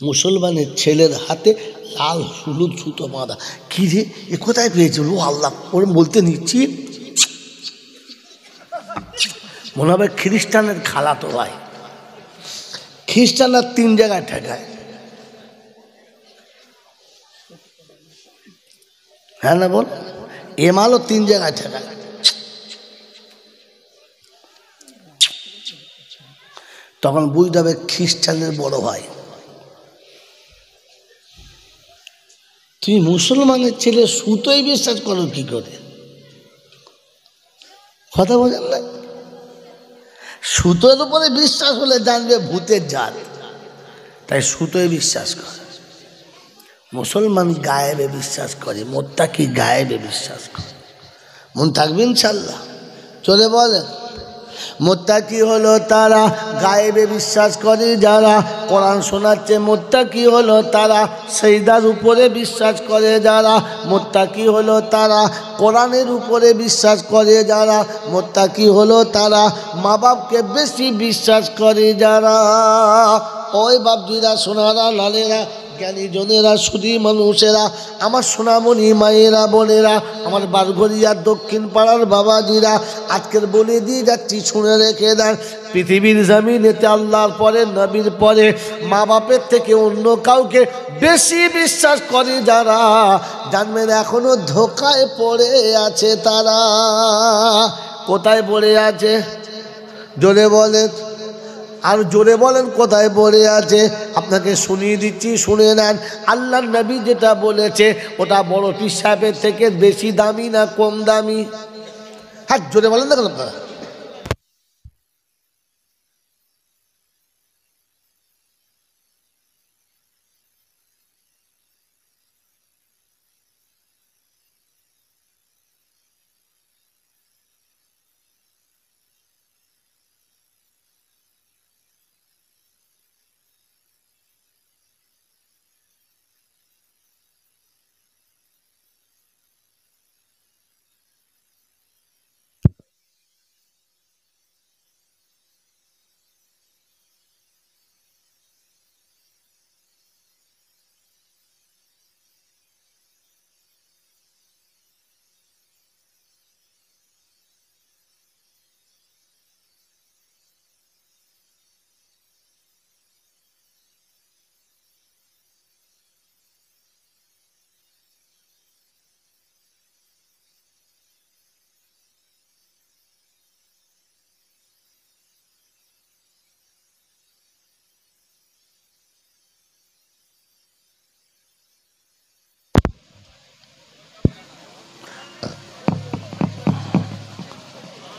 মুসলমানের ছেলের হাতে লাল হলুদ সুতো বাঁধা কি রে এ কোথায় পেয়েছিল ও আল্লাহ ওর বলতে নিচ্ছি মনে হবে খ্রিস্টানের খালাতো ভাই খ্রিস্টানরা 3 জায়গায় ঠেকায় হ্যাঁ না বল এ মালও 3 জায়গায় ঠেকায় তখন বুঝতে হবে খ্রিস্টানের বড় ভাই তুমি মুসলমানের ছেলে সুতোই বিশ্বাস করো কি করে কথা বলেন না সুতোর উপরে বিশ্বাস হলে জানবে ভূতের জাত তাই সুতোয় বিশ্বাস করে মুসলমান গায়েবে বিশ্বাস করে মুত্তাকি গায়েবে বিশ্বাস করে মন থাকবে ইনশাআল্লাহ চলে বলেন মুত্তাকি হলো তারা গায়েবে বিশ্বাস করে যারা কোরআন শোনাচ্ছে মুত্তাকি হলো তারা সিজদার উপরে বিশ্বাস করে যারা মুত্তাকি হলো তারা কোরআনের উপরে বিশ্বাস করে যারা মুত্তাকি হলো তারা মা বাপকে বেশি বিশ্বাস করে যারা ওই বাপজিরা সোনারা লালেরা জ্ঞানী জনেরা সুধী মানুষেরা আমার সোনামণি মায়েরা বোনেরা আমার বারঘরিয়ার দক্ষিণ পাড়ার বাবাজিরা আজকের বলে দিয়ে যাচ্ছি শুনে রেখে দেন পৃথিবীর জমিনেতে আল্লাহর পরে নবীর পরে মা বাপের থেকে অন্য কাউকে বেশি বিশ্বাস করে যারা জানবেন এখনো ধোকায় পড়ে আছে তারা কোথায় পড়ে আছে জোরে বলেন আর জোরে বলেন কোথায় পড়ে আছে আপনাকে শুনিয়ে দিচ্ছি শুনে নেন আল্লাহর নবী যেটা বলেছে ওটা বড় পীর সাহেবের থেকে বেশি দামি না কম দামি হ্যাঁ জোরে বলেন না কেন আপনারা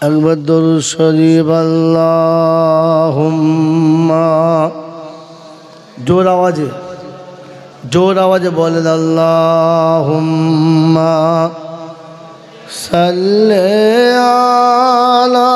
একবার দরুদ শরীফ আল্লাহুম্মা জোর আওয়াজে বলেন আল্লাহুম্মা সাল্লি আলা